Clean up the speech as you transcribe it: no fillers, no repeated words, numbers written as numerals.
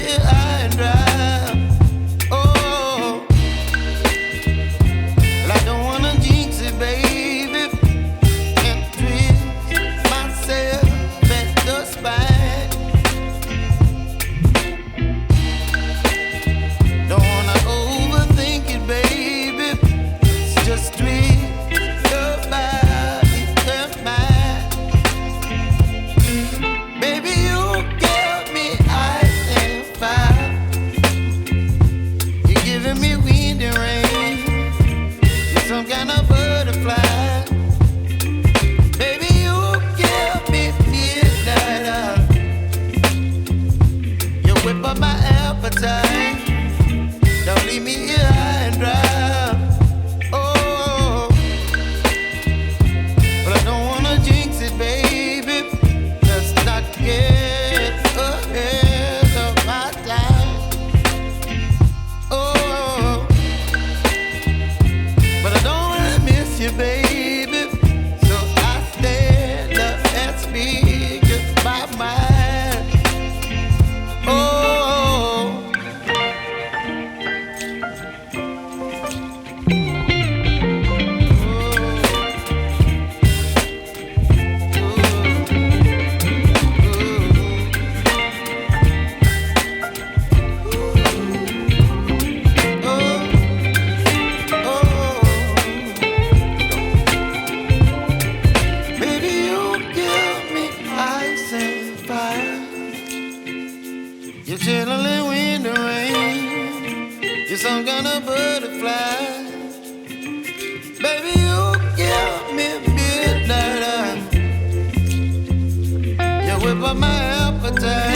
here high and dry. Oh, well, I don't wanna jinx it, baby, and twist myself at the spine. Don't wanna overthink it, baby. It's just twist your body and mine. Baby, you give me ice and fire. You're giving me wind and rain. You're some kind of butterfly. Baby, you give me midnight. You whip up my appetite. Don't leave me here high and dry. Oh, but I don't wanna jinx it, baby. Let's not get ahead of my time. Oh, but I don't wanna miss you, baby. So I stand up and speak my mind. Oh. Baby, you give me ice and fire. You're chilling wind and rain. You're some kind of butterfly. Baby, you give me midnight. You whip up my appetite.